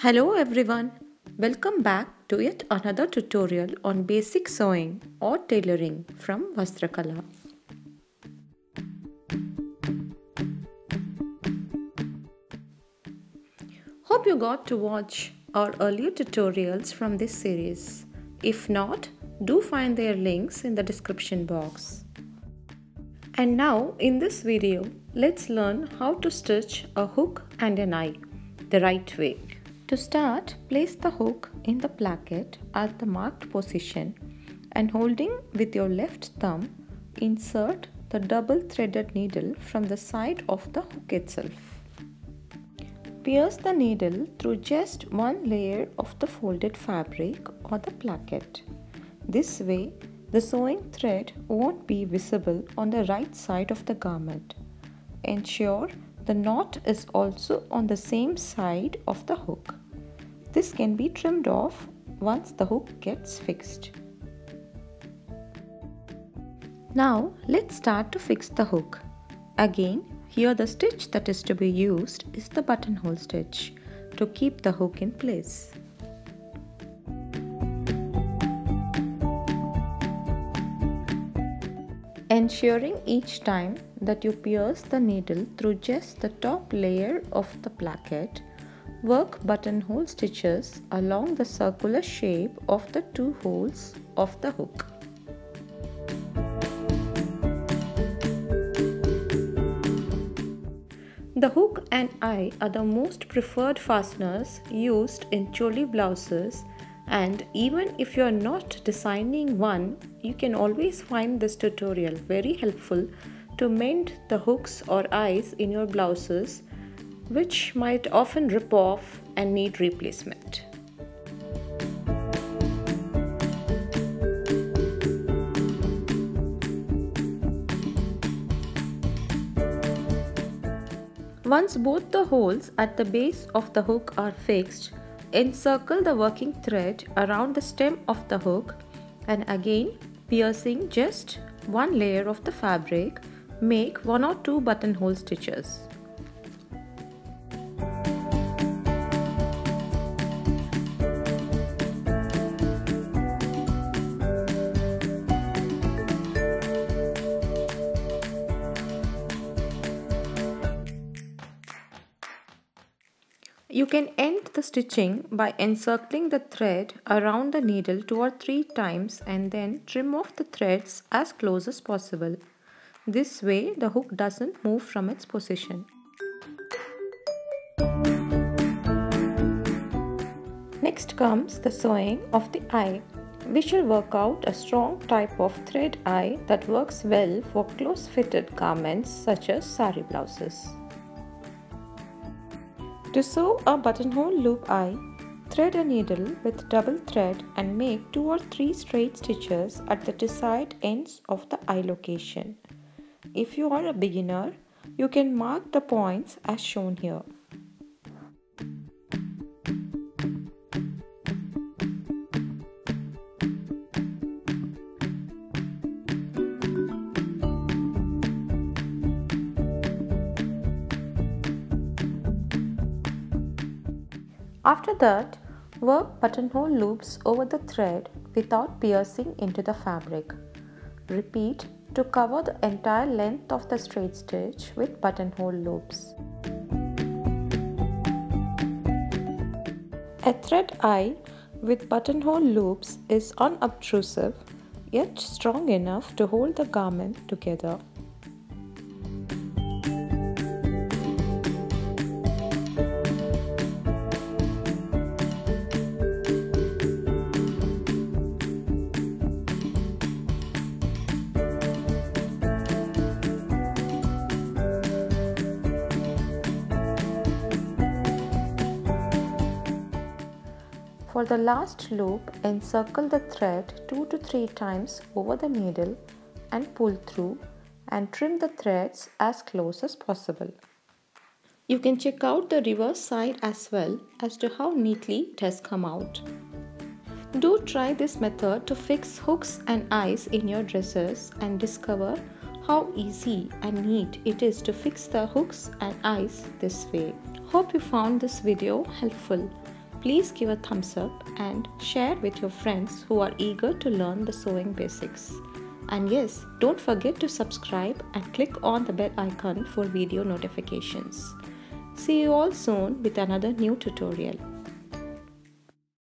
Hello everyone, welcome back to yet another tutorial on basic sewing or tailoring from Vastrakala. Hope you got to watch our earlier tutorials from this series. If not, do find their links in the description box. And now in this video, let's learn how to stitch a hook and an eye the right way. To start, place the hook in the placket at the marked position and holding with your left thumb, insert the double threaded needle from the side of the hook itself. Pierce the needle through just one layer of the folded fabric or the placket. This way, the sewing thread won't be visible on the right side of the garment. Ensure the knot is also on the same side of the hook. This can be trimmed off once the hook gets fixed. Now let's start to fix the hook. Again, here the stitch that is to be used is the buttonhole stitch to keep the hook in place. Ensuring each time that you pierce the needle through just the top layer of the placket, work buttonhole stitches along the circular shape of the two holes of the hook. The hook and eye are the most preferred fasteners used in choli blouses, and even if you are not designing one, you can always find this tutorial very helpful to mend the hooks or eyes in your blouses, which might often rip off and need replacement. Once both the holes at the base of the hook are fixed, encircle the working thread around the stem of the hook and again piercing just one layer of the fabric, make 1 or 2 buttonhole stitches. You can end the stitching by encircling the thread around the needle 2 or 3 times and then trim off the threads as close as possible. This way the hook doesn't move from its position. Next comes the sewing of the eye. We shall work out a strong type of thread eye that works well for close fitted garments such as sari blouses. To sew a buttonhole loop eye, thread a needle with double thread and make 2 or 3 straight stitches at the desired ends of the eye location. If you are a beginner, you can mark the points as shown here. After that, work buttonhole loops over the thread without piercing into the fabric. Repeat to cover the entire length of the straight stitch with buttonhole loops. A thread eye with buttonhole loops is unobtrusive yet strong enough to hold the garment together. For the last loop, encircle the thread 2 to 3 times over the needle and pull through and trim the threads as close as possible. You can check out the reverse side as well as to how neatly it has come out. Do try this method to fix hooks and eyes in your dresses and discover how easy and neat it is to fix the hooks and eyes this way. Hope you found this video helpful. please give a thumbs up and share with your friends who are eager to learn the sewing basics. And yes, don't forget to subscribe and click on the bell icon for video notifications. See you all soon with another new tutorial.